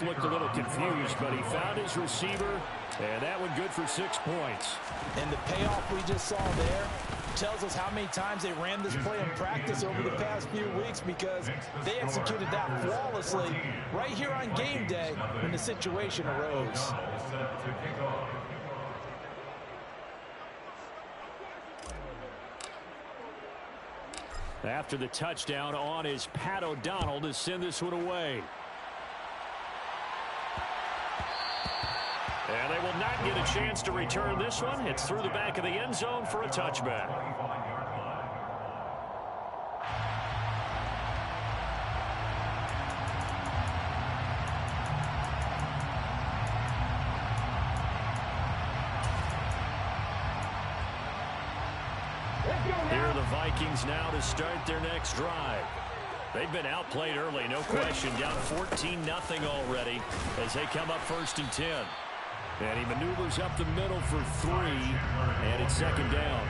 Looked a little confused, but he found his receiver, and that one good for 6 points. And the payoff we just saw there tells us how many times they ran this play in practice over the past few weeks, because they executed that flawlessly right here on game day when the situation arose. After the touchdown on is Pat O'Donnell to send this one away. And they will not get a chance to return this one. It's through the back of the end zone for a touchback. Here are the Vikings now to start their next drive. They've been outplayed early, no question. Down 14-0 already as they come up 1st and 10. And he maneuvers up the middle for 3, and it's 2nd down.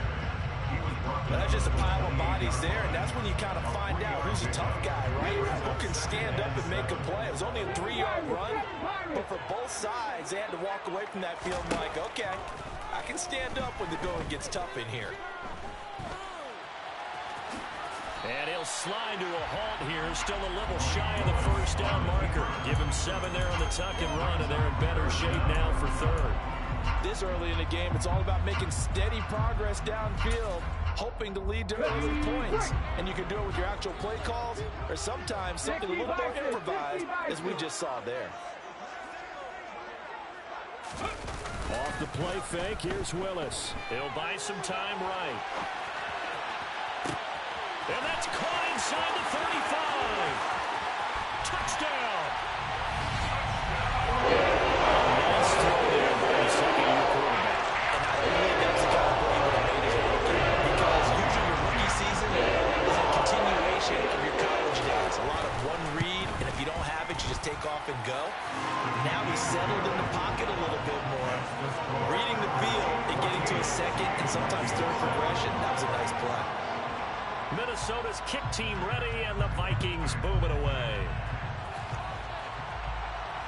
That's just a pile of bodies there, and that's when you kind of find out who's a tough guy, right? Who can stand up and make a play. It was only a 3-yard run, but for both sides, they had to walk away from that field like, okay, I can stand up when the going gets tough in here. And he'll slide to a halt here. Still a little shy of the 1st down marker. Give him 7 there on the tuck and run, and they're in better shape now for 3rd. This early in the game, it's all about making steady progress downfield, hoping to lead to early points. And you can do it with your actual play calls, or sometimes something a little more improvised, as we just saw there. Off the play fake, here's Willis. He'll buy some time right. And that's caught inside the 35. Touchdown. Nice throw there by the second-year quarterback. And I don't believe that's the kind of play that made his rookie, because usually your rookie season is a continuation of your college days. A lot of one read, and if you don't have it, you just take off and go. Now he's settled in the pocket a little bit more, reading the field and getting to a second and sometimes third progression. That was a nice play. Minnesota's kick team ready, and the Vikings boom it away.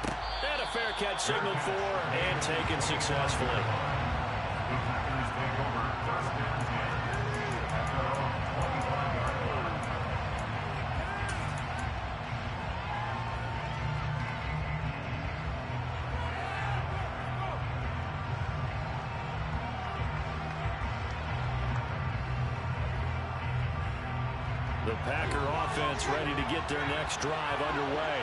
And a fair catch signaled for and taken successfully. The Packer offense ready to get their next drive underway.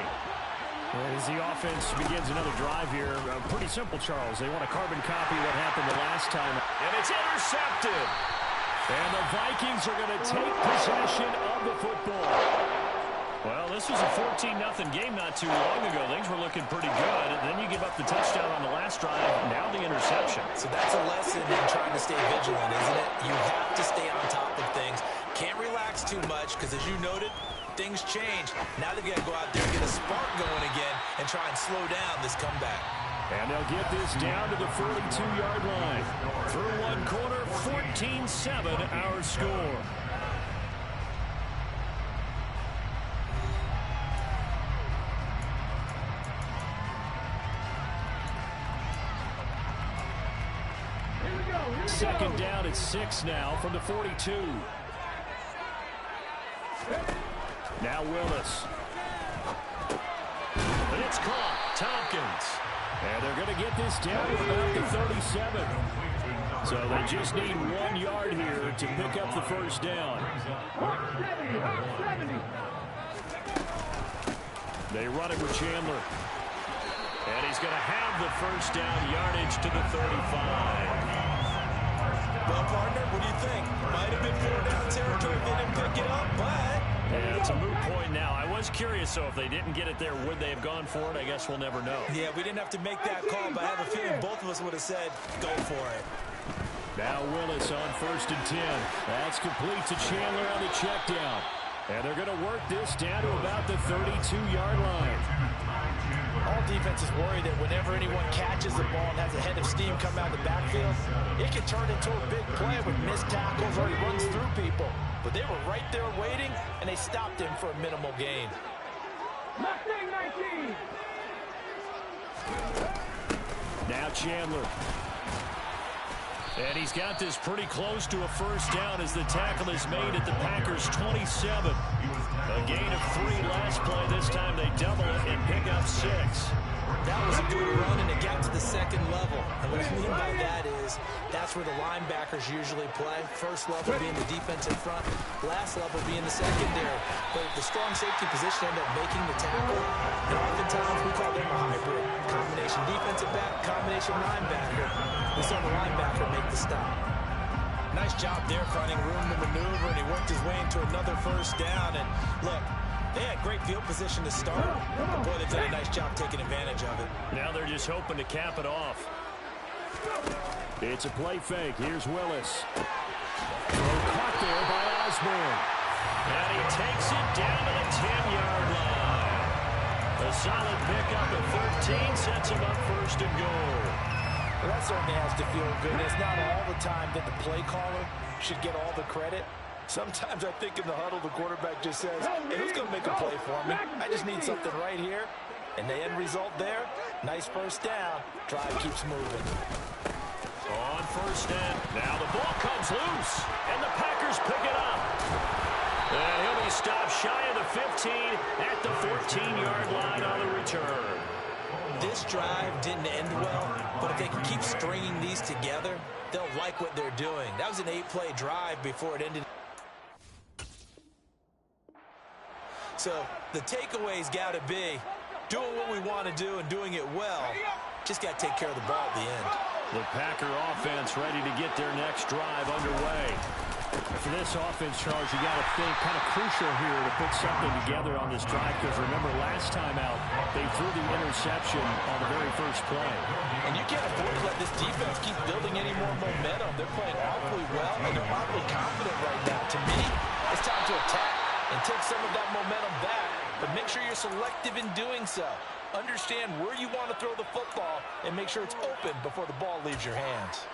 As the offense begins another drive here, pretty simple, Charles. They want to carbon copy what happened the last time. And it's intercepted. And the Vikings are going to take possession of the football. Well, this was a 14-0 game not too long ago. Things were looking pretty good. And then you give up the touchdown on the last drive. Now the interception. So that's a lesson in trying to stay vigilant, isn't it? You have to stay on top of things. Can't relax too much, because as you noted, things change. Now they've got to go out there and get a spark going again and try and slow down this comeback. And they'll get this down to the 42-yard line. Through one quarter, 14-7 our score. Second down at 6 now from the 42. Now Willis. And it's caught. Tompkins. And they're going to get this down to about the 37. So they just need 1 yard here to pick up the 1st down. They run it with Chandler. And he's going to have the 1st down yardage to the 35. Well, partner, what do you think? Might have been 4-down territory if they didn't pick it up, but... Yeah, it's a moot point now. I was curious, so if they didn't get it there, would they have gone for it? I guess we'll never know. Yeah, we didn't have to make that call, but I have a feeling both of us would have said, go for it. Now Willis on 1st and 10. That's complete to Chandler on the check down. And they're going to work this down to about the 32-yard line. All defenses worry that whenever anyone catches the ball and has a head of steam come out of the backfield, it can turn into a big play with missed tackles or he runs through people. But they were right there waiting, and they stopped him for a minimal gain. Now Chandler. And he's got this pretty close to a first down as the tackle is made at the Packers' 27. A gain of 3 last play. This time they double it and pick up 6. That was a good run, and it got to the second level. And what I mean by that is that's where the linebackers usually play. First level being the defensive front, last level being the secondary. But the strong safety position ended up making the tackle. And oftentimes we call them a hybrid. Combination defensive back, combination linebacker. We saw the linebacker make the stop. Nice job there finding room to maneuver, and he worked his way into another first down. And look, they had great field position to start. But boy, they've done a nice job taking advantage of it. Now they're just hoping to cap it off. It's a play fake. Here's Willis. Caught there by Osborne. And he takes it down to the 10-yard line. A solid pickup of 13 sets him up first and goal. Well, that certainly has to feel good. It's not all the time that the play caller should get all the credit. Sometimes I think in the huddle, the quarterback just says, hey, who's going to make a play for me? I just need something right here. And the end result there, nice first down. Drive keeps moving. On first down. Now the ball comes loose, and the Packers pick it up. And he'll be stopped shy of the 15 at the 14-yard line on the return. This drive didn't end well, but if they can keep stringing these together, they'll like what they're doing. That was an 8-play drive before it ended. So the takeaway's got to be doing what we want to do and doing it well. Just got to take care of the ball at the end. The Packer offense ready to get their next drive underway. For this offense, Charles, you got to think kind of crucial here to put something together on this drive, because remember last time out, they threw the interception on the very first play. And you can't afford to let this defense keep building any more momentum. They're playing awfully well, and they're awfully confident right now. To me, it's time to attack and take some of that momentum back, but make sure you're selective in doing so. Understand where you want to throw the football and make sure it's open before the ball leaves your hands.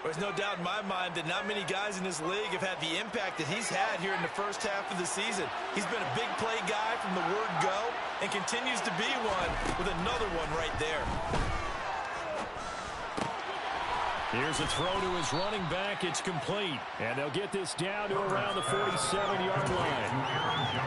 There's no doubt in my mind that not many guys in this league have had the impact that he's had here in the first half of the season. He's been a big play guy from the word go and continues to be one with another one right there. Here's a throw to his running back. It's complete. And they'll get this down to around the 47-yard line.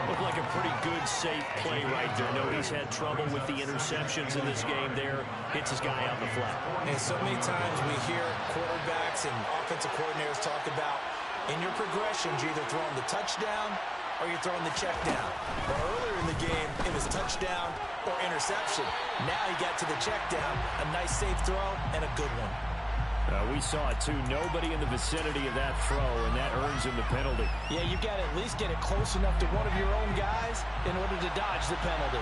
Looked like a pretty good, safe play right there. No, he's had trouble with the interceptions in this game there. Hits his guy out the flat. And so many times we hear quarterbacks and offensive coordinators talk about in your progressions, you're either throwing the touchdown or you're throwing the check down. Well, earlier in the game, it was touchdown or interception. Now he got to the check down. A nice, safe throw and a good one. We saw it, too. Nobody in the vicinity of that throw, and that earns him the penalty. Yeah, you've got to at least get it close enough to one of your own guys in order to dodge the penalty.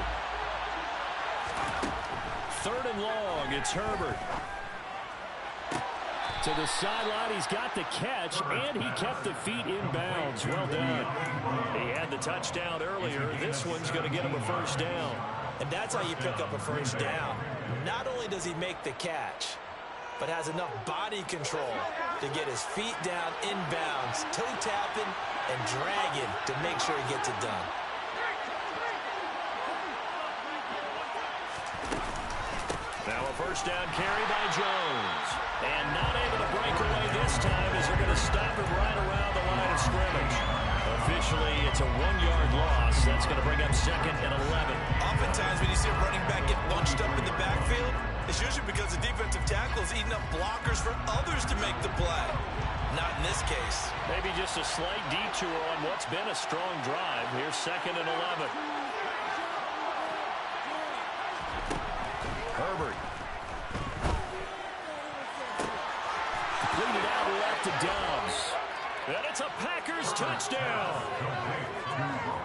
3rd and long. It's Herbert. To the sideline, he's got the catch, and he kept the feet in bounds. Well done. He had the touchdown earlier. This one's going to get him a first down. And that's how you pick up a first down. Not only does he make the catch, but has enough body control to get his feet down inbounds, toe tapping and dragging to make sure he gets it done. Now a first down carry by Jones. And not able to break away this time as they're going to stop him right around the line of scrimmage. Officially, it's a 1-yard loss. That's going to bring up 2nd and 11. Oftentimes when you see a running back get bunched up in the backfield, it's usually because the defensive tackle is eating up blockers for others to make the play. Not in this case. Maybe just a slight detour on what's been a strong drive. Here's 2nd and 11. Herbert. Lead it out left to Dobbs. And it's a Packers touchdown.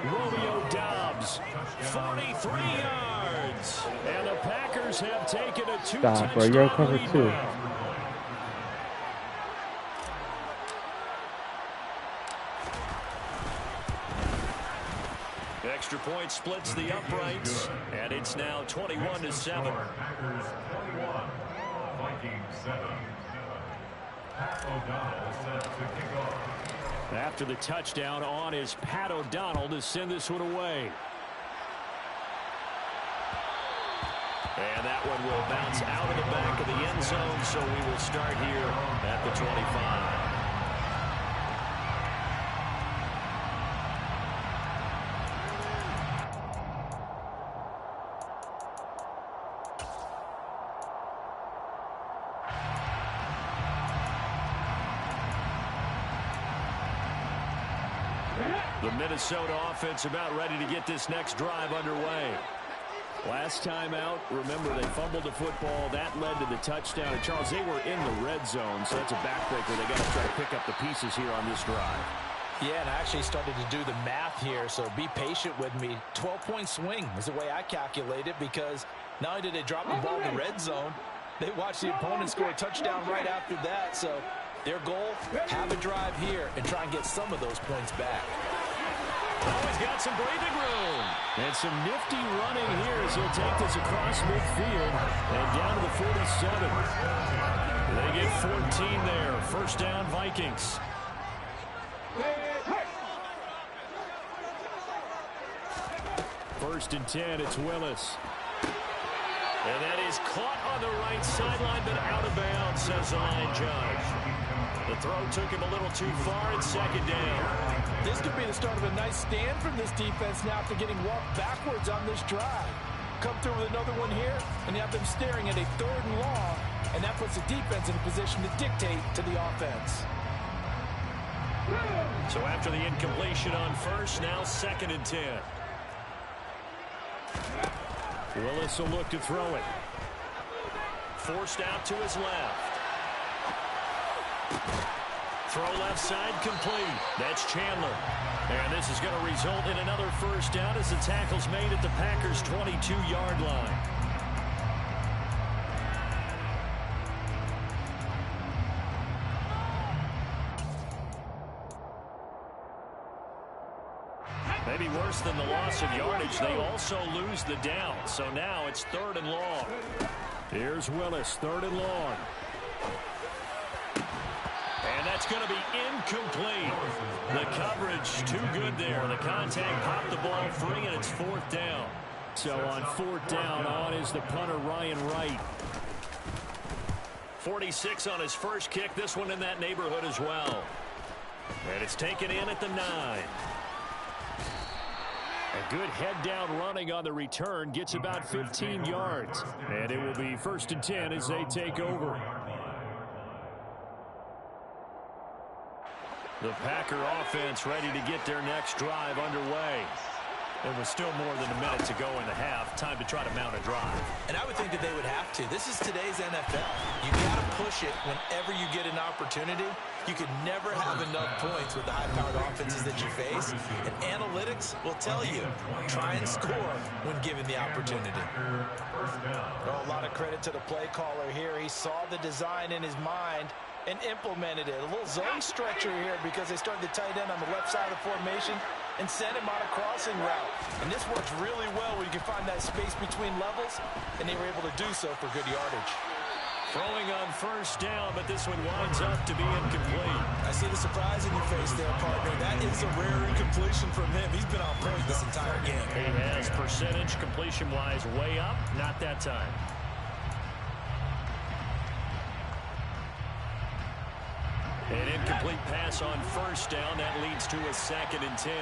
Romeo Dobbs, 43 yards. And the Packers have taken a 2-touchdown lead now. Extra point splits the uprights, and it's now 21-7. Packers 21, Vikings 7. Pat O'Donnell set to kick off. After the touchdown on is Pat O'Donnell to send this one away. And that one will bounce out of the back of the end zone, so we will start here at the 25. The Minnesota offense about ready to get this next drive underway. Last time out, remember, they fumbled the football. That led to the touchdown. And, Charles, they were in the red zone, so that's a backbreaker. They got to try to pick up the pieces here on this drive. Yeah, and I actually started to do the math here, so be patient with me. 12-point swing is the way I calculate it, because not only did they drop the ball in the red zone, they watched the opponent score a touchdown right after that. So their goal, have a drive here and try and get some of those points back. Oh, he's got some breathing room. And some nifty running here as he'll take this across midfield and down to the 47. They get 14 there. First down, Vikings. First and 10, it's Willis. And that is caught on the right sideline, but out of bounds, says the line judge. The throw took him a little too far. It's second down. This could be the start of a nice stand from this defense now after getting walked backwards on this drive. Come through with another one here, and you have them staring at a 3rd and long, and that puts the defense in a position to dictate to the offense. So after the incompletion on first, now 2nd and 10. Willis will look to throw it. Forced out to his left. Throw left side complete. That's Chandler. And this is going to result in another first down as the tackle's made at the Packers' 22-yard line. Maybe worse than the loss of yardage, they also lose the down. So now it's 3rd and long. Here's Willis, 3rd and long. And that's going to be incomplete. The coverage too good there. The contact popped the ball free, and it's 4th down. So on 4th down, on is the punter, Ryan Wright. 46 on his first kick. This one in that neighborhood as well. And it's taken in at the 9. A good head-down running on the return. Gets about 15 yards. And it will be 1st and 10 as they take over. The Packer offense ready to get their next drive underway. There was still more than a minute to go in the half. Time to try to mount a drive. And I would think that they would have to. This is today's NFL. You got to push it whenever you get an opportunity. You could never have enough points with the high-powered offenses that you face. And analytics will tell you, try and score when given the opportunity. Oh, a lot of credit to the play caller here. He saw the design in his mind and implemented it. A little zone stretcher here because they started the tight end on the left side of the formation and sent him on a crossing route. And this works really well where you can find that space between levels, and they were able to do so for good yardage. Throwing on first down, but this one winds up to be incomplete. I see the surprise in your face there, partner. That is a rare incompletion from him. He's been on point this entire game. He has percentage completion-wise way up, not that time. An incomplete pass on first down. That leads to a 2nd and 10.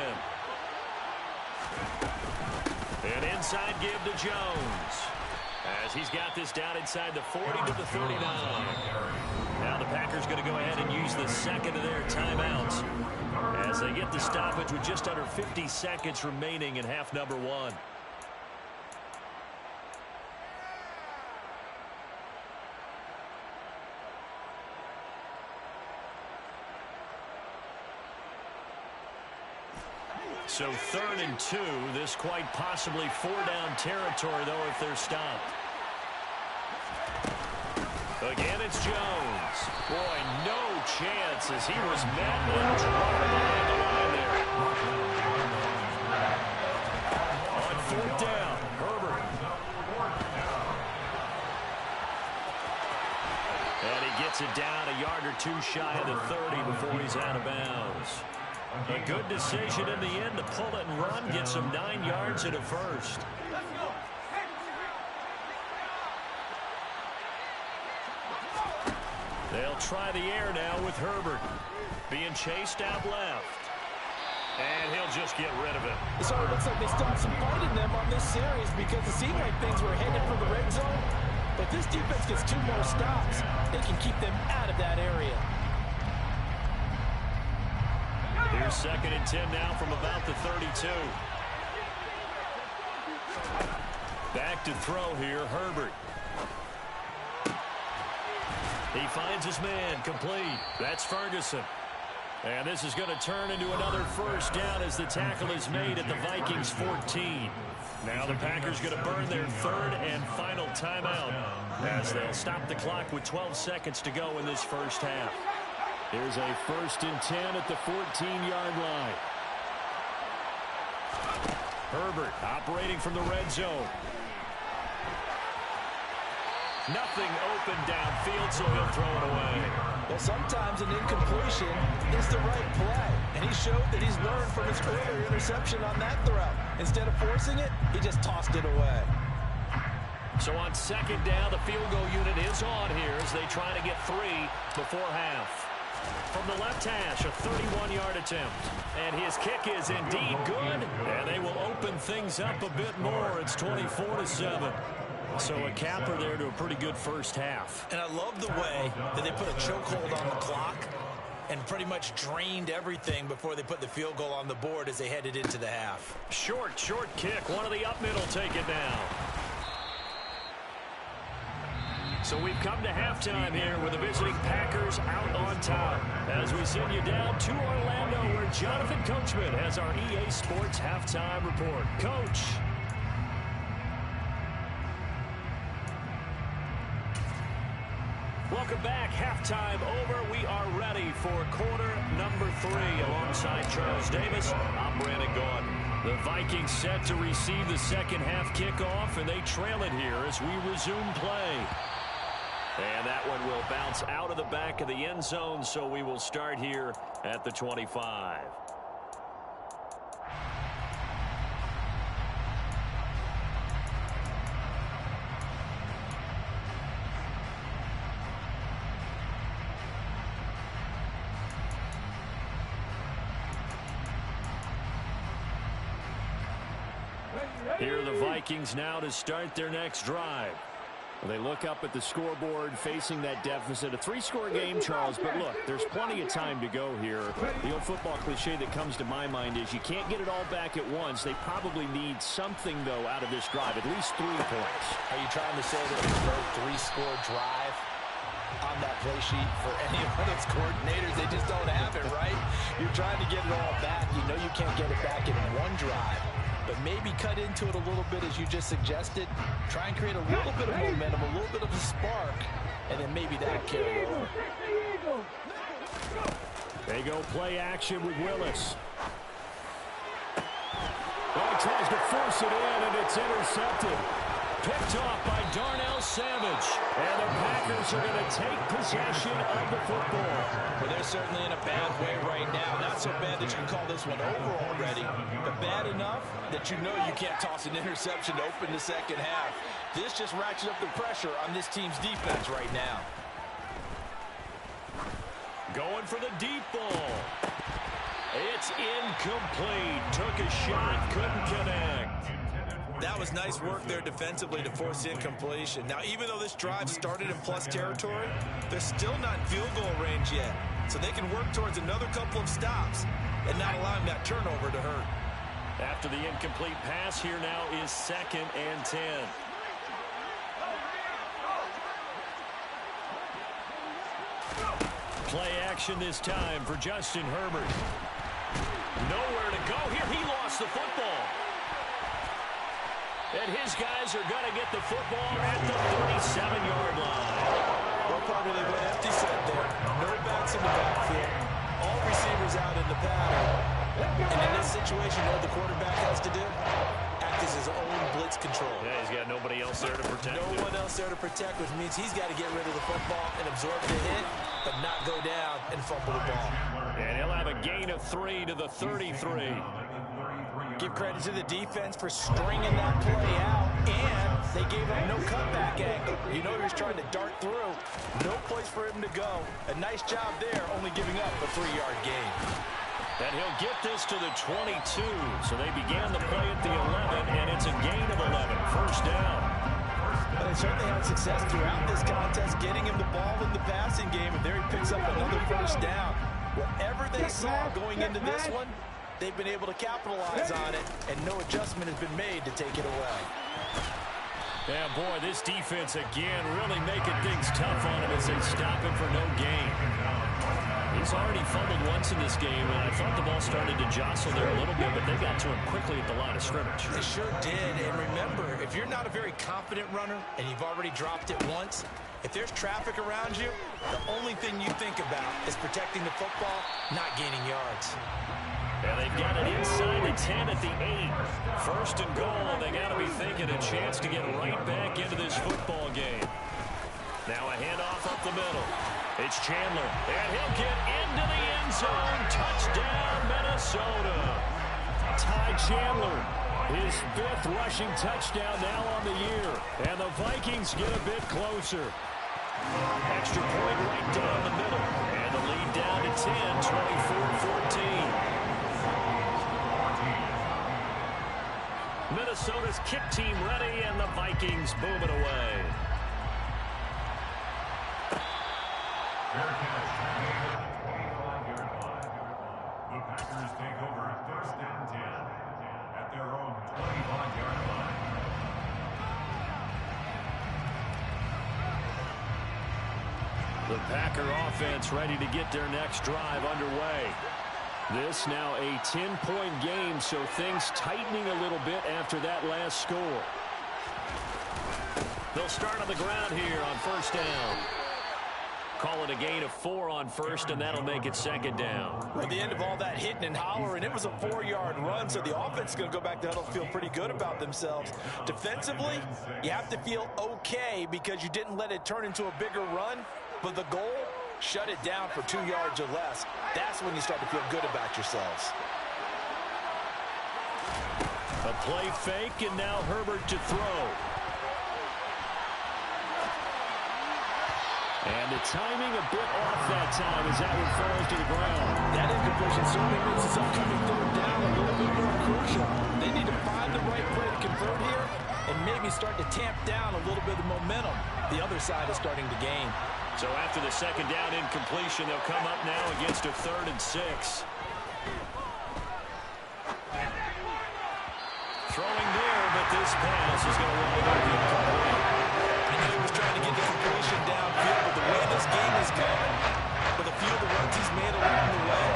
An inside give to Jones. As he's got this down inside the 40 to the 39. Now the Packers going to go ahead and use the 2nd of their timeouts as they get the stoppage with just under 50 seconds remaining in half number 1. So 3rd and 2. This quite possibly 4-down territory, though, if they're stopped. Again, it's Jones. Boy, no chance as he was met and dropped behind the line there. On 4th down, Herbert. And he gets it down a yard or two shy of the 30 before he's out of bounds. A good decision in the end to pull it and run, get some 9 yards at a first. They'll try the air now with Herbert. Being chased out left. And he'll just get rid of it. It sort of looks like they still have some fight in them on this series because it seemed like things were headed for the red zone. But this defense gets 2 more stops. They can keep them out of that area. Here's 2nd and 10 now from about the 32. Back to throw here, Herbert. He finds his man, complete. That's Ferguson. And this is going to turn into another first down as the tackle is made at the Vikings 14. Now the Packers going to burn their 3rd and final timeout as they'll stop the clock with 12 seconds to go in this first half. Here's a 1st and 10 at the 14-yard line. Herbert operating from the red zone. Nothing open downfield, so he'll throw it away. Well, sometimes an incompletion is the right play. And he showed that he's learned from his earlier interception on that throw. Instead of forcing it, he just tossed it away. So on 2nd down, the field goal unit is on here as they try to get 3 before half. From the left hash, a 31-yard attempt. And his kick is indeed good. And they will open things up a bit more. It's 24-7. So a capper there to a pretty good first half. And I love the way that they put a chokehold on the clock and pretty much drained everything before they put the field goal on the board as they headed into the half. Short kick. One of the up middle take it down. So we've come to halftime here with the visiting Packers out on top. As we send you down to Orlando where Jonathan Coachman has our EA Sports halftime report. Coach. Welcome back. Halftime over. We are ready for quarter number 3 alongside Charles Davis. I'm Brandon Gaudin. The Vikings set to receive the second half kickoff, and they trail it here as we resume play. And that one will bounce out of the back of the end zone, so we will start here at the 25. Here are the Vikings now to start their next drive. They look up at the scoreboard facing that deficit. A 3-score game, Charles, but look, there's plenty of time to go here. The old football cliche that comes to my mind is you can't get it all back at once. They probably need something, though, out of this drive, at least 3 points. Are you trying to say that there's no 3-score drive on that play sheet for any of those coordinators? They just don't have it, right? You're trying to get it all back. You know you can't get it back in one drive. But maybe cut into it a little bit as you just suggested. Try and create a little bit of momentum, a little bit of a spark, and then maybe that'll carry over. They go play action with Willis. Well, he tries to force it in, and it's intercepted. Picked off by Darnell Savage. And the Packers are going to take possession of the football. Well, they're certainly in a bad way right now. Not so bad that you can call this one over already, but bad enough that you know you can't toss an interception to open the second half. This just ratchets up the pressure on this team's defense right now. Going for the deep ball. It's incomplete. Took a shot, couldn't connect. That was nice work there defensively to force incompletion. Now, even though this drive started in plus territory, they're still not in field goal range yet. So they can work towards another couple of stops and not allowing that turnover to hurt. After the incomplete pass, here now is 2nd and 10. Play action this time for Justin Herbert. Nowhere to go here. He lost the football. And his guys are going to get the football at the 37-yard line. Well, probably they went empty set there. No backs in the backfield. All receivers out in the pattern. And in this situation, what the quarterback has to do? Act as his own blitz control. Yeah, he's got nobody else there to protect him. No one else there to protect, which means he's got to get rid of the football and absorb the hit, but not go down and fumble the ball. And he'll have a gain of 3 to the 33. Give credit to the defense for stringing that play out, and they gave up no cutback angle. You know he was trying to dart through. No place for him to go. A nice job there, only giving up a 3-yard gain. And he'll get this to the 22. So they began the play at the 11, and it's a gain of 11. First down. But they certainly had success throughout this contest, getting him the ball in the passing game, and there he picks up another first down. Whatever they saw going into this one, they've been able to capitalize on it, and no adjustment has been made to take it away. Yeah, boy, this defense again really making things tough on him as they stop him for no gain. He's already fumbled once in this game, and I thought the ball started to jostle there a little bit, but they got to him quickly at the line of scrimmage. They sure did, and remember, if you're not a very confident runner and you've already dropped it once, if there's traffic around you, the only thing you think about is protecting the football, not gaining yards. And they've got it inside the 10 at the 8. First and goal, they got to be thinking a chance to get right back into this football game. Now a handoff up the middle. It's Chandler, and he'll get into the end zone. Touchdown, Minnesota. Ty Chandler, his 5th rushing touchdown now on the year. And the Vikings get a bit closer. Extra point right down the middle. And the lead down to 10, 24-14. Minnesota's kick team ready, and the Vikings boom it away. Fair catch. 25-yard line. The Packers take over 1st and 10 at their own 25-yard line. The Packer offense ready to get their next drive underway. This now a 10-point game, so things tightening a little bit after that last score. They'll start on the ground here on first down. Call it a gain of 4 on first, and that'll make it second down. At the end of all that hitting and hollering, it was a 4-yard run, so the offense is going to go back to huddle, feel pretty good about themselves. Defensively, you have to feel okay because you didn't let it turn into a bigger run, but the goal, shut it down for 2 yards or less. That's when you start to feel good about yourselves. A play fake, and now Herbert to throw. And the timing a bit off that time as that one falls to the ground. That incompletion certainly makes this upcoming 3rd down a little bit more crucial. They need to find the right play to convert here and maybe start to tamp down a little bit of momentum. The other side is starting to gain. So after the 2nd down incompletion, they'll come up now against a 3rd and 6. Throwing there, but this pass is going to wind up incomplete. I know he was trying to get the completion downfield, but the way this game has gone, with a few of the runs he's made along the way,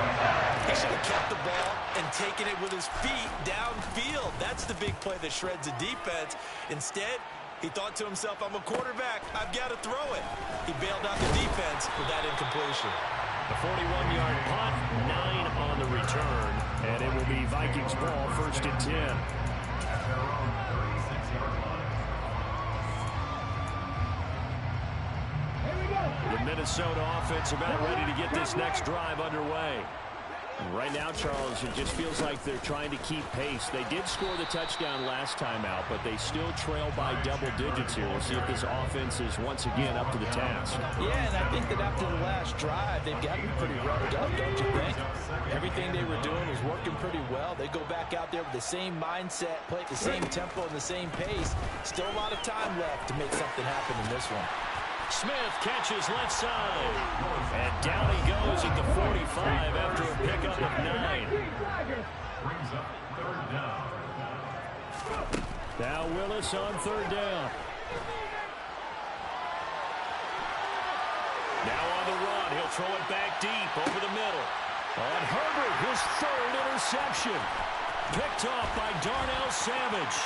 he should have kept the ball and taken it with his feet downfield. That's the big play that shreds the defense. Instead, he thought to himself, I'm a quarterback, I've got to throw it. He bailed out the defense with that incompletion. A 41-yard punt, 9 on the return, and it will be Vikings ball, 1st and 10. At their own 36-yard line. The Minnesota offense about ready to get this next drive underway. Right now, Charles, it just feels like they're trying to keep pace. They did score the touchdown last time out, but they still trail by double digits here. We'll see if this offense is once again up to the task. Yeah, and I think that after the last drive, they've gotten pretty revved up, don't you think? Everything they were doing was working pretty well. They go back out there with the same mindset, play at the same tempo and the same pace. Still a lot of time left to make something happen in this one. Smith catches left side. And down he goes at the 45 after a pickup of 9. Brings up 3rd down. Now Willis on 3rd down. Now on the run. He'll throw it back deep over the middle. On Herbert, his 3rd interception. Picked off by Darnell Savage.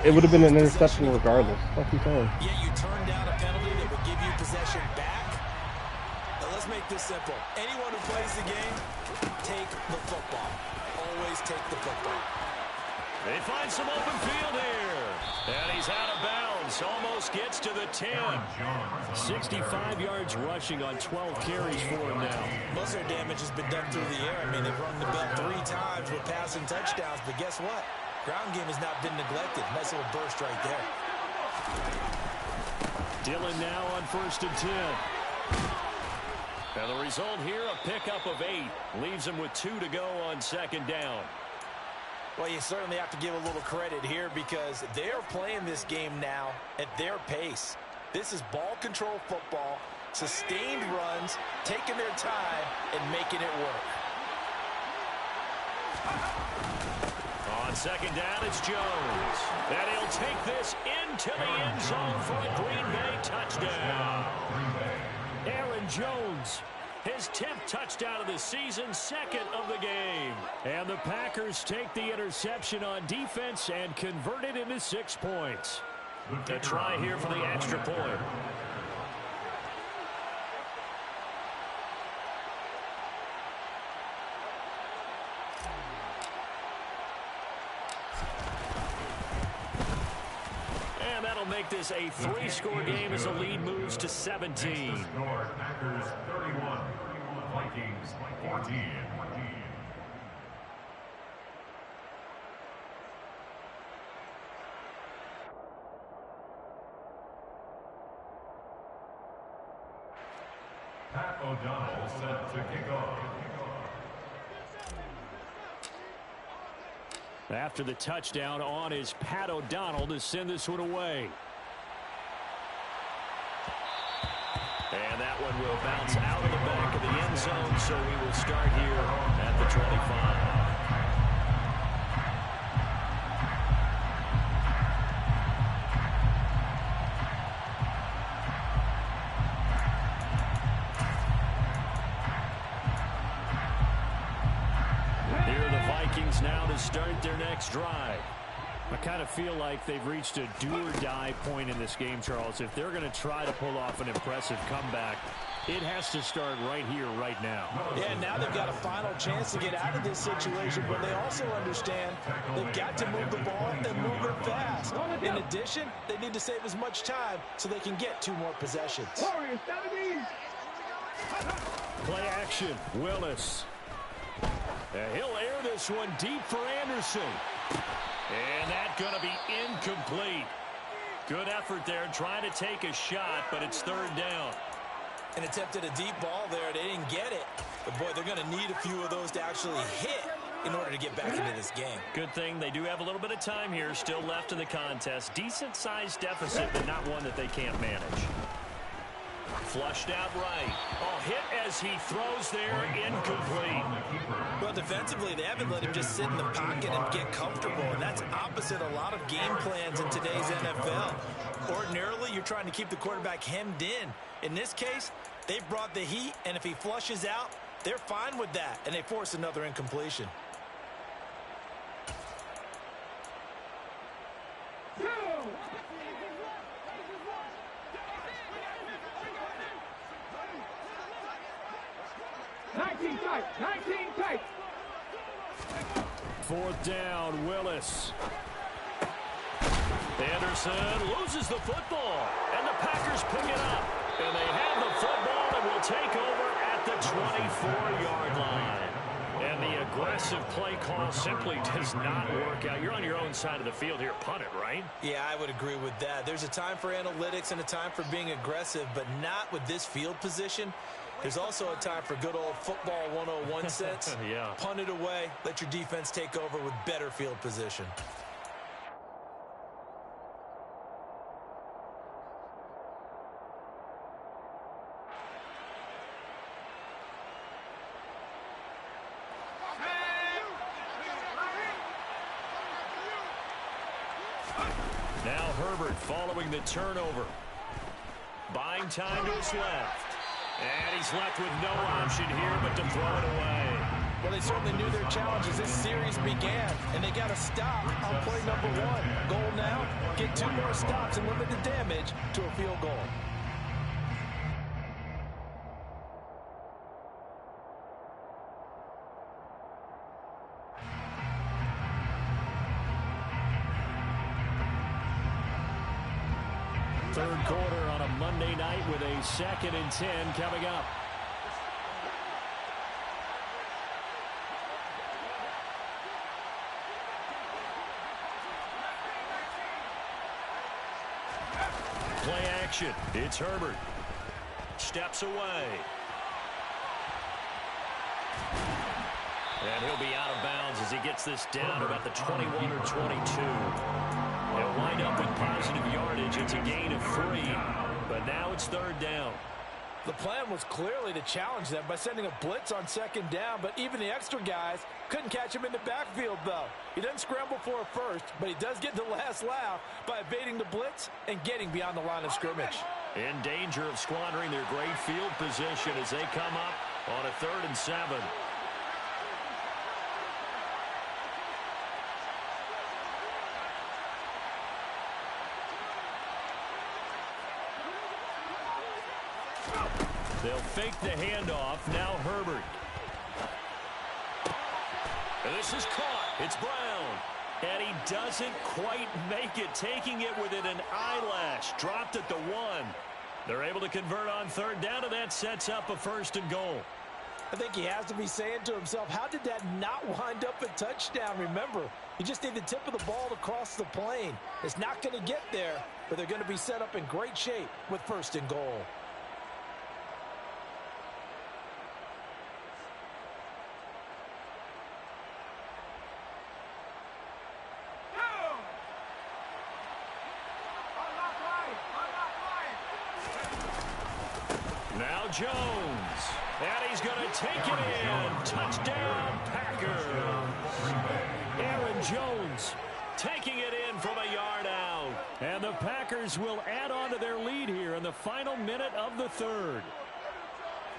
It would have been an interception regardless. What are you saying? Yeah, you turn down a penalty that would give you possession back. Now let's make this simple. Anyone who plays the game, take the football. Always take the football. They find some open field here. And he's out of bounds. Almost gets to the 10. 65 yards rushing on 12 carries for him now. Most of their damage has been done through the air. I mean, they've rung the bell 3 times with passing touchdowns. But guess what? Ground game has not been neglected. Nice little burst right there. Dillon now on 1st and 10. And the result here, a pickup of 8. Leaves him with 2 to go on 2nd down. Well, you certainly have to give a little credit here because they're playing this game now at their pace. This is ball control football, sustained runs, taking their time, and making it work. On 2nd down, it's Jones. And he'll take this into the end zone for a Green Bay touchdown. Aaron Jones, his 10th touchdown of the season, 2nd of the game. And the Packers take the interception on defense and convert it into 6 points. A try here for the extra point. And that'll make this a 3-score game as the lead moves to 17. Packers 31, Vikings 14. Pat O'Donnell set to kick off. After the touchdown, on is Pat O'Donnell to send this one away. And that one will bounce out of the back of the end zone, so we will start here at the 25. Now to start their next drive. I kind of feel like they've reached a do-or-die point in this game, Charles. If they're going to try to pull off an impressive comeback, it has to start right here, right now. Yeah, now they've got a final chance to get out of this situation, but they also understand they've got to move the ball and move it fast. In addition, they need to save as much time so they can get 2 more possessions. Play action, Willis. He'll air this one deep for Anderson. And that's going to be incomplete. Good effort there, trying to take a shot, but it's 3rd down. And attempted a deep ball there. They didn't get it. But, boy, they're going to need a few of those to actually hit in order to get back into this game. Good thing they do have a little bit of time here still left in the contest. Decent-sized deficit, but not one that they can't manage. Flushed out right. Oh, hit as he throws there, incomplete. Well, defensively, they haven't let him just sit in the pocket and get comfortable, and that's opposite a lot of game plans in today's NFL. Ordinarily, you're trying to keep the quarterback hemmed in. In this case, they've brought the heat, and if he flushes out, they're fine with that, and they force another incompletion. Fourth down, Willis. Anderson loses the football, and the Packers pick it up. And they have the football and will take over at the 24-yard line. And the aggressive play call simply does not work out. You're on your own side of the field here. Punt it, right? Yeah, I would agree with that. There's a time for analytics and a time for being aggressive, but not with this field position. There's also a time for good old football 101 sense. Yeah. Punt it away. Let your defense take over with better field position. Now Herbert following the turnover. Buying time to his left. And he's left with no option here but to throw it away. Well, they certainly knew their challenge as this series began, and they got to stop on play number 1. Goal now, get 2 more stops and limit the damage to a field goal. third quarter on a Monday night with a 2nd and 10 coming up. Play action. It's Herbert. Steps away. And he'll be out of bounds as he gets this down about the 21 or 22. He'll wind up with positive yardage. It's a gain of 3. But now it's 3rd down. The plan was clearly to challenge them by sending a blitz on 2nd down, but even the extra guys couldn't catch him in the backfield, though. He doesn't scramble for a first, but he does get the last laugh by evading the blitz and getting beyond the line of scrimmage. In danger of squandering their great field position as they come up on a 3rd and 7. They'll fake the handoff. Now Herbert. And this is caught. It's Brown. And he doesn't quite make it, taking it within an eyelash. Dropped at the 1. They're able to convert on 3rd down, and that sets up a 1st and goal. I think he has to be saying to himself, how did that not wind up a touchdown? Remember, you just need the tip of the ball to cross the plane. It's not going to get there, but they're going to be set up in great shape with 1st and goal. Now Jones. And he's going to take it in. Touchdown, Packers. Aaron Jones taking it in from a yard out. And the Packers will add on to their lead here in the final minute of the 3rd.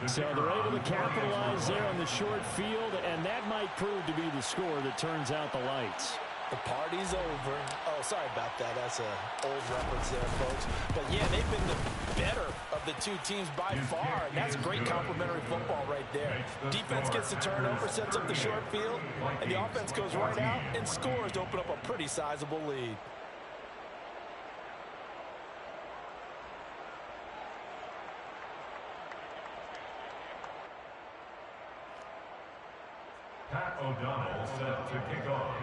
So they're able to capitalize there on the short field, and that might prove to be the score that turns out the lights. The party's over. Oh, sorry about that. That's an old reference there, folks. But, yeah, they've been the better of the two teams by far, and that's great complimentary football right there. Defense gets the turnover, sets up the short field, and the offense goes right out and scores to open up a pretty sizable lead. Pat O'Donnell set to kick off.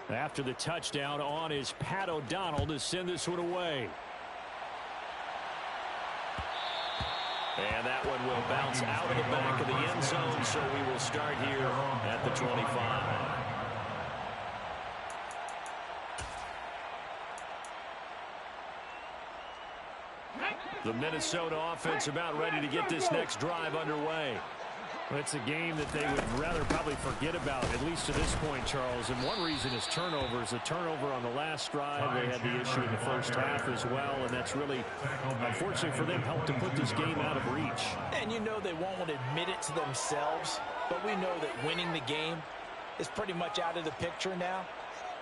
After the touchdown on is Pat O'Donnell to send this one away. And that one will bounce out of the back of the end zone, so we will start here at the 25. The Minnesota offense about ready to get this next drive underway. Well, it's a game that they would rather probably forget about, at least to this point, Charles. And one reason is turnovers. A turnover on the last drive. They had the issue in the first half as well, and that's really, unfortunately for them, helped to put this game out of reach. And you know they won't admit it to themselves, but we know that winning the game is pretty much out of the picture now.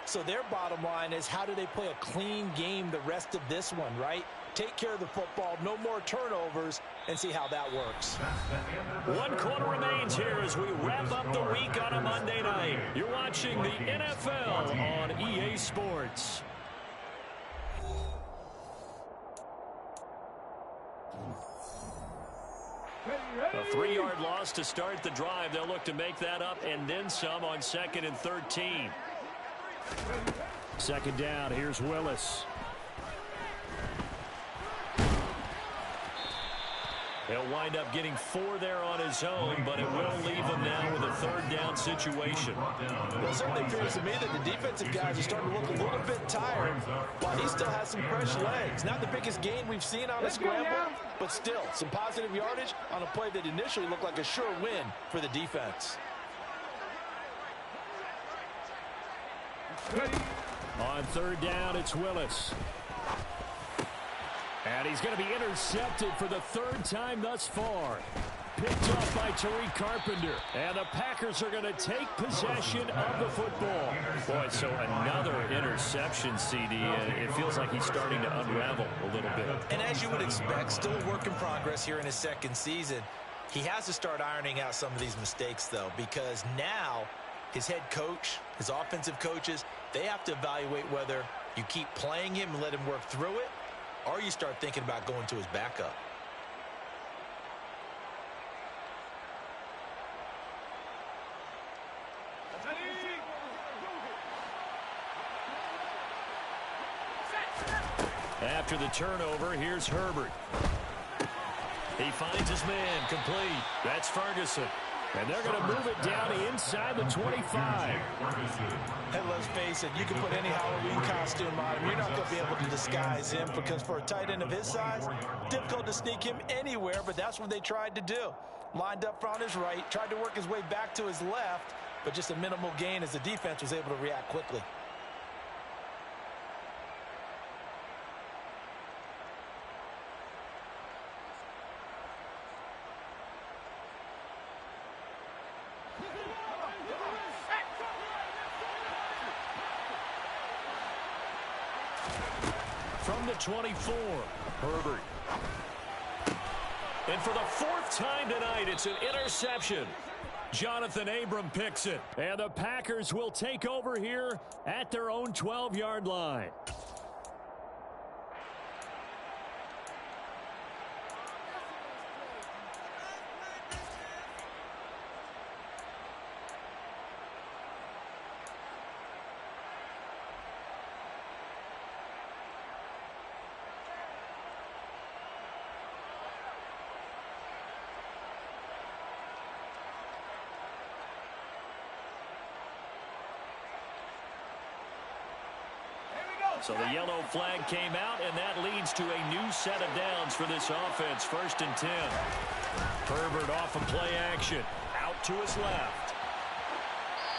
So their bottom line is, how do they play a clean game the rest of this one, right? Take care of the football, no more turnovers, and see how that works. 1 quarter remains here as we wrap up the week on a Monday night. You're watching the NFL on EA Sports. A 3-yard loss to start the drive. They'll look to make that up and then some on 2nd and 13. 2nd down, here's Willis. He'll wind up getting 4 there on his own, but it will leave him now with a 3rd down situation. Well, it certainly appears to me that the defensive guys are starting to look a little bit tired, while he still has some fresh legs. Not the biggest gain we've seen on a scramble, but still some positive yardage on a play that initially looked like a sure win for the defense. On 3rd down, it's Willis. And he's going to be intercepted for the 3rd time thus far. picked off by Tariq Carpenter. And the Packers are going to take possession of the football. Boy, so another interception, CD. It feels like he's starting to unravel a little bit. And as you would expect, still a work in progress here in his second season. He has to start ironing out some of these mistakes, though, because now his head coach, his offensive coaches, they have to evaluate whether you keep playing him and let him work through it, or you start thinking about going to his backup. After the turnover, here's Herbert. He finds his man, complete. That's Ferguson. And they're going to move it down inside the 25. Hey, let's face it, you can put any Halloween costume on him. You're not going to be able to disguise him because for a tight end of his size, difficult to sneak him anywhere, but that's what they tried to do. Lined up on his right, tried to work his way back to his left, but just a minimal gain as the defense was able to react quickly. From the 24, Herbert. And for the fourth time tonight, it's an interception. Jonathan Abram picks it. And the Packers will take over here at their own 12-yard line. So the yellow flag came out, and that leads to a new set of downs for this offense. 1st and 10. Herbert off of play action. Out to his left.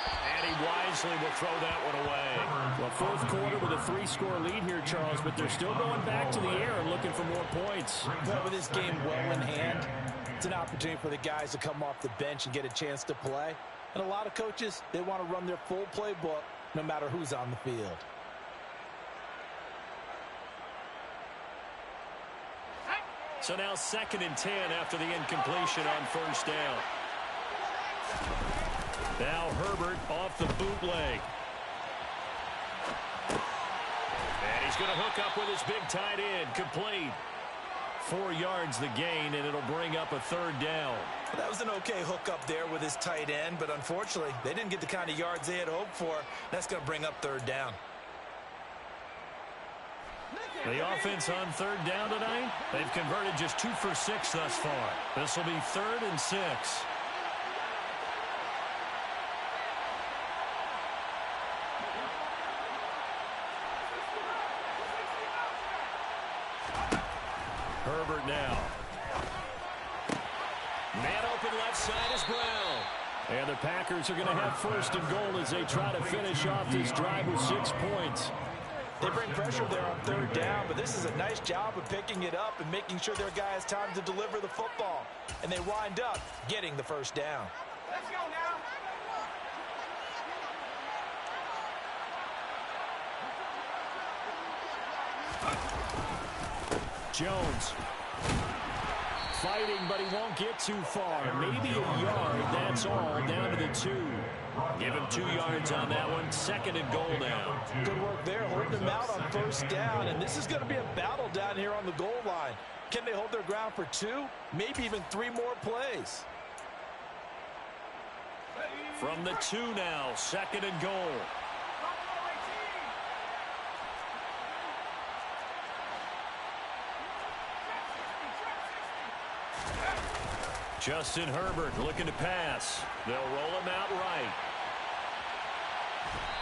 And he wisely will throw that one away. Well, fourth quarter with a 3-score lead here, Charles, but they're still going back to the air and looking for more points. Well, with this game well in hand, it's an opportunity for the guys to come off the bench and get a chance to play. And a lot of coaches, they want to run their full playbook no matter who's on the field. So now 2nd and 10 after the incompletion on 1st down. Now Herbert off the bootleg. And he's going to hook up with his big tight end. Complete. 4 yards the gain, and it'll bring up a 3rd down. That was an okay hookup there with his tight end, but unfortunately, they didn't get the kind of yards they had hoped for. That's going to bring up 3rd down. The offense on 3rd down tonight, they've converted just 2 for 6 thus far. This will be 3rd and 6. Herbert now. Man open left side is Brown. And the Packers are going to have 1st and goal as they try to finish off this drive with 6 points. They bring pressure there on 3rd down, but this is a nice job of picking it up and making sure their guy has time to deliver the football. And they wind up getting the 1st down. Let's go now. Jones. Fighting, but he won't get too far. Maybe a yard, that's all, down to the 2. Give him 2 yards on that one. 2nd and goal now. Good work there, holding him out on 1st down. And this is going to be a battle down here on the goal line. Can they hold their ground for 2, maybe even 3 more plays? From the 2 now, 2nd and goal. Justin Herbert looking to pass. They'll roll him out right.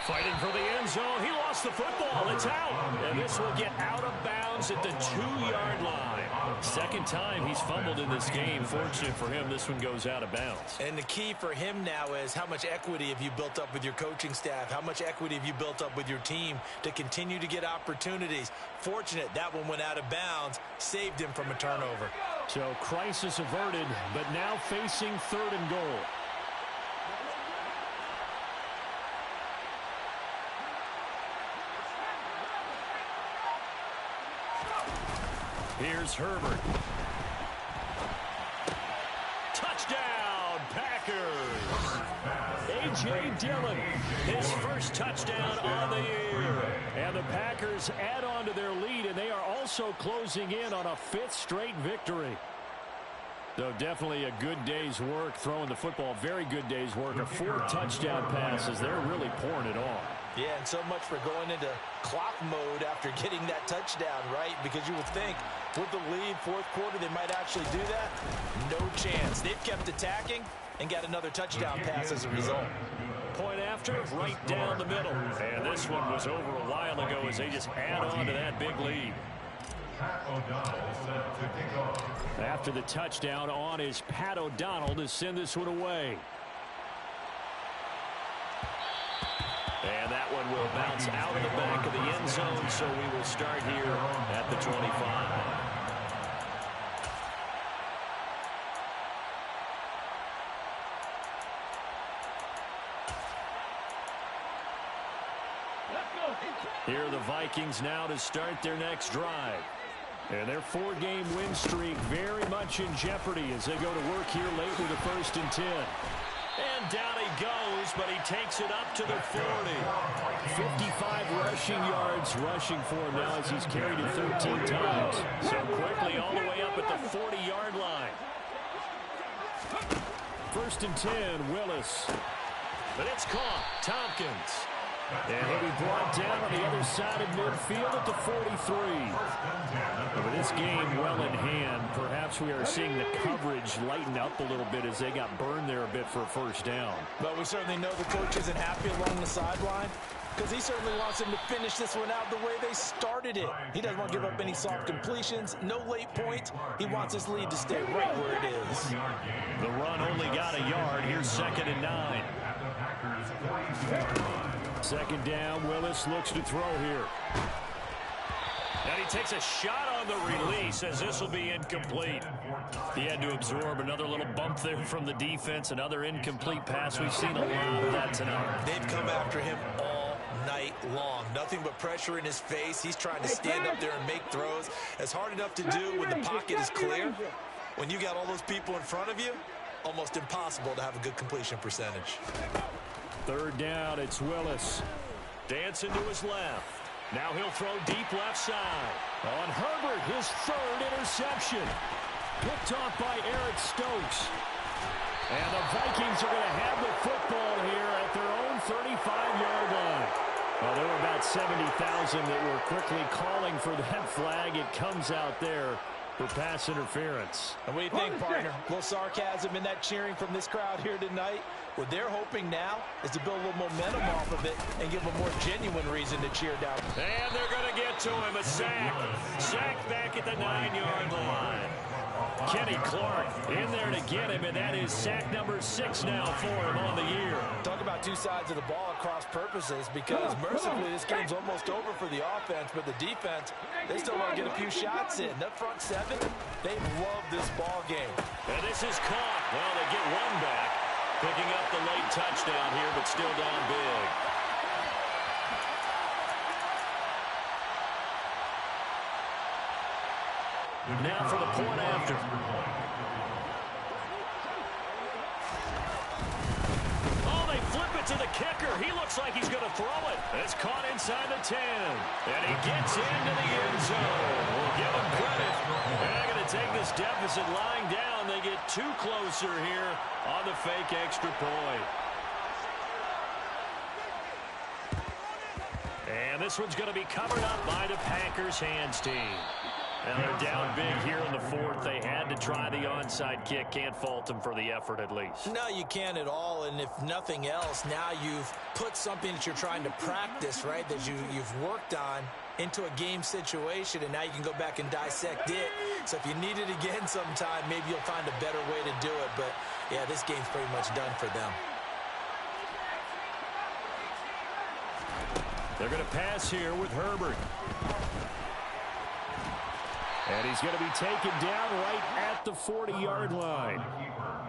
Fighting for the end zone. He lost the football. It's out. And this will get out of bounds at the 2-yard line. 2nd time he's fumbled in this game. Fortunate for him, this one goes out of bounds. And the key for him now is how much equity have you built up with your coaching staff? How much equity have you built up with your team to continue to get opportunities? Fortunate that one went out of bounds, saved him from a turnover. So crisis averted, but now facing 3rd and goal. Here's Herbert. Touchdown, Packers! A.J. Dillon, his first touchdown on the year. And the Packers add on to their lead, and they are also closing in on a 5th straight victory. So definitely a good day's work throwing the football. Very good day's work. A 4 touchdown passes. They're really pouring it on. Yeah, and so much for going into clock mode after getting that touchdown, right? Because you would think with the lead, 4th quarter, they might actually do that. No chance. They've kept attacking and got another touchdown pass as a result. Point after, right down the middle. And this one was over a while ago as they just add on to that big lead. After the touchdown, on is Pat O'Donnell to send this one away. And that one will bounce out of the back of the end zone, so we will start here at the 25. Here are the Vikings now to start their next drive. And their 4-game win streak very much in jeopardy as they go to work here late with a 1st and 10. And down he goes, but he takes it up to the 40. 55 rushing yards rushing for him now as he's carried it 13 times. So quickly all the way up at the 40-yard line. 1st and 10, Willis. But it's caught. Tompkins. And he'll be brought down on the other side of midfield at the 43. With this game well in hand, perhaps we are seeing the coverage lighten up a little bit as they got burned there a bit for a 1st down. But we certainly know the coach isn't happy along the sideline because he certainly wants them to finish this one out the way they started it. He doesn't want to give up any soft completions, no late points. He wants his lead to stay right where it is. The run only got a yard. Here's 2nd and 9. 2nd down, Willis looks to throw here. And he takes a shot on the release as this will be incomplete. He had to absorb another little bump there from the defense, another incomplete pass. We've seen a lot of that tonight. They've come after him all night long. Nothing but pressure in his face. He's trying to stand up there and make throws. It's hard enough to do when the pocket is clear. When you got all those people in front of you, almost impossible to have a good completion percentage. 3rd down, it's Willis. Dancing to his left. Now he'll throw deep left side. On Herbert, his 3rd interception. Picked off by Eric Stokes. And the Vikings are going to have the football here at their own 35-yard line. Well, there were about 70,000 that were quickly calling for that flag. It comes out there for pass interference. And what do you think, partner? A little sarcasm in that cheering from this crowd here tonight. What they're hoping now is to build a little momentum off of it and give a more genuine reason to cheer down. And they're going to get to him. A sack. Sack back at the 9-yard line. Kenny Clark in there to get him, and that is sack number 6 now for him on the year. Talk about two sides of the ball at cross purposes, because mercifully this game's almost over for the offense, but the defense, they still want to get a few shots in. That front 7, they love this ball game. And this is caught. Well, they get one back, picking up the late touchdown here, but still down big. Now for the point after. Oh, they flip it to the kicker. He looks like he's going to throw it. It's caught inside the 10. And he gets into the end zone. We'll give him credit. They're going to take this deficit lying down. They get 2 closer here on the fake extra point. And this one's going to be covered up by the Packers hands team. And they're down big here in the 4th. They had to try the onside kick. Can't fault them for the effort at least. No, you can't at all. And if nothing else, now you've put something that you're trying to practice, right, that you've worked on into a game situation, and now you can go back and dissect it. So if you need it again sometime, maybe you'll find a better way to do it. But, yeah, this game's pretty much done for them. They're going to pass here with Herbert. And he's going to be taken down right at the 40-yard line.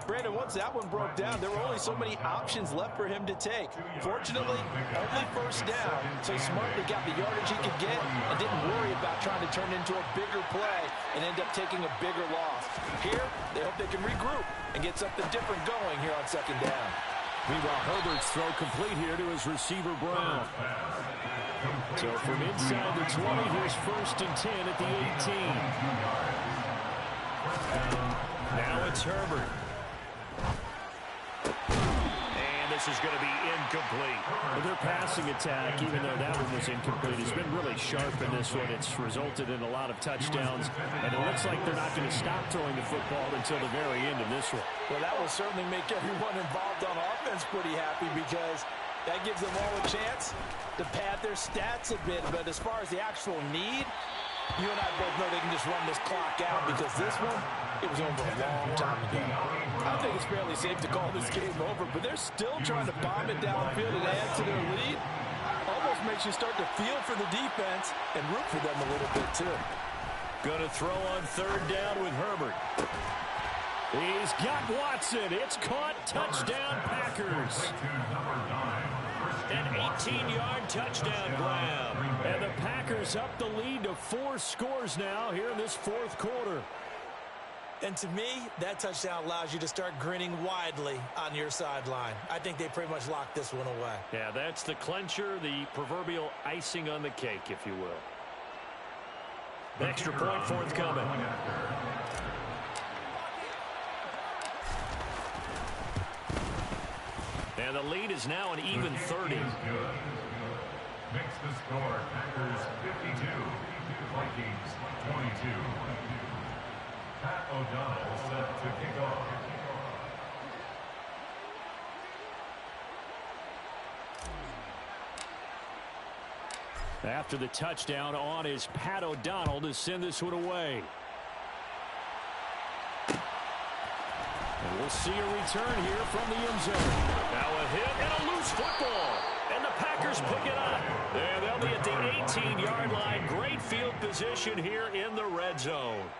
Brandon, once that one broke down, there were only so many options left for him to take. Fortunately, only first down, so he smartly got the yardage he could get and didn't worry about trying to turn into a bigger play and end up taking a bigger loss. Here, they hope they can regroup and get something different going here on second down. Meanwhile, Herbert's throw complete here to his receiver, Brown. So from inside the 20, here's 1st and 10 at the 18. Now it's Herbert. And this is going to be incomplete. Well, their passing attack, even though that one was incomplete, has been really sharp in this one. It's resulted in a lot of touchdowns, and it looks like they're not going to stop throwing the football until the very end of this one. Well, that will certainly make everyone involved on offense pretty happy because that gives them all a chance to pad their stats a bit. But as far as the actual need, you and I both know they can just run this clock out because this one, it was over a long time ago. I think it's fairly safe to call this game over, but they're still trying to bomb it downfield and add to their lead. Almost makes you start to feel for the defense and root for them a little bit too. Going to throw on 3rd down with Herbert. He's got Watson. It's caught. Touchdown, Packers. An 18-yard touchdown grab. And the Packers up the lead to 4 scores now here in this 4th quarter. And to me, that touchdown allows you to start grinning widely on your sideline. I think they pretty much locked this one away. Yeah, that's the clincher, the proverbial icing on the cake, if you will. The extra point forthcoming. And the lead is now an even 30. Makes the score Packers 52, Vikings 22. Pat O'Donnell set to kick off. After the touchdown on is Pat O'Donnell to send this one away. And we'll see a return here from the end zone. Now a hit and a loose football. And the Packers pick it up. And they'll be at the 18-yard line. Great field position here in the red zone.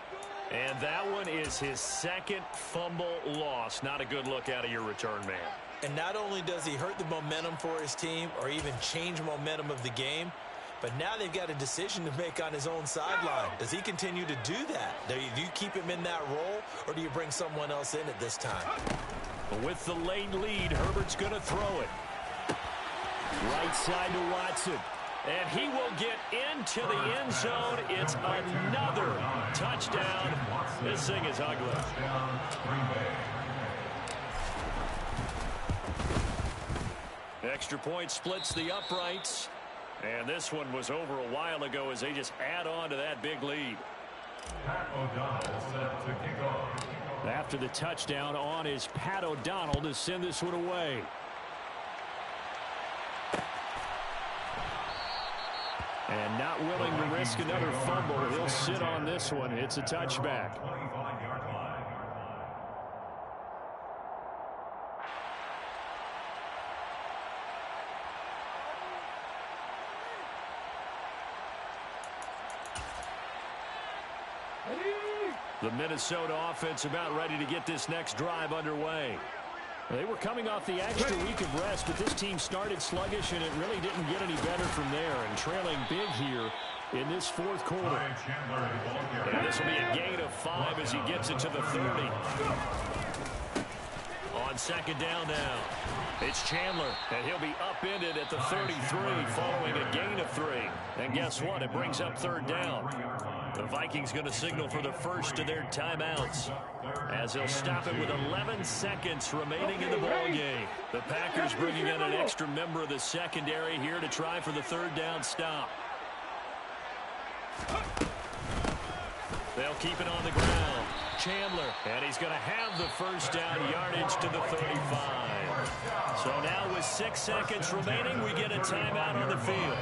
And that one is his 2nd fumble loss. Not a good look out of your return man. And not only does he hurt the momentum for his team or even change momentum of the game, but now they've got a decision to make on his own sideline. Does he continue to do that? Do you keep him in that role, or do you bring someone else in at this time? With the late lead, Herbert's going to throw it. Right side to Watson. And he will get into the end zone. It's another touchdown. This thing is ugly. Extra point splits the uprights. And this one was over a while ago as they just add on to that big lead. Pat O'Donnell set to kick off. After the touchdown on is Pat O'Donnell to send this one away. And not willing to risk another fumble. He'll sit on this one. It's a touchback. 25-yard line. The Minnesota offense about ready to get this next drive underway. They were coming off the extra week of rest, but this team started sluggish, and it really didn't get any better from there. And trailing big here in this 4th quarter. And this will be a gain of 5 as he gets it to the 30. On 2nd down now, it's Chandler, and he'll be upended at the 33 following a gain of 3. And guess what? It brings up 3rd down. The Vikings going to signal for the first of their timeouts as they'll stop it with 11 seconds remaining in the ballgame. The Packers bringing in an extra member of the secondary here to try for the 3rd down stop. They'll keep it on the ground. Chandler, and he's going to have the first down yardage to the 35. So now with 6 seconds remaining, we get a timeout on the field.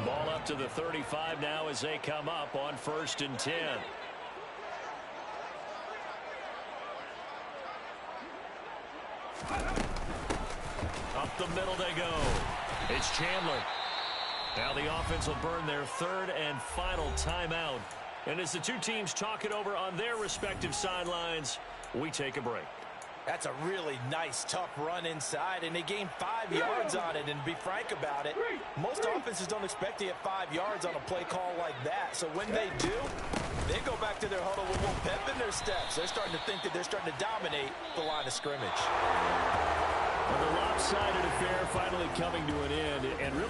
Ball up to the 35 now as they come up on 1st and 10. Up the middle they go. It's Chandler. Now the offense will burn their 3rd and final timeout And as the two teams talk it over on their respective sidelines, we take a break. That's a really nice, tough run inside, and they gained 5 yards on it. And to be frank about it, most offenses don't expect to get 5 yards on a play call like that. So when they do, they go back to their huddle with a little pep in their steps. They're starting to think that they're starting to dominate the line of scrimmage. Well, the lopsided affair finally coming to an end, and really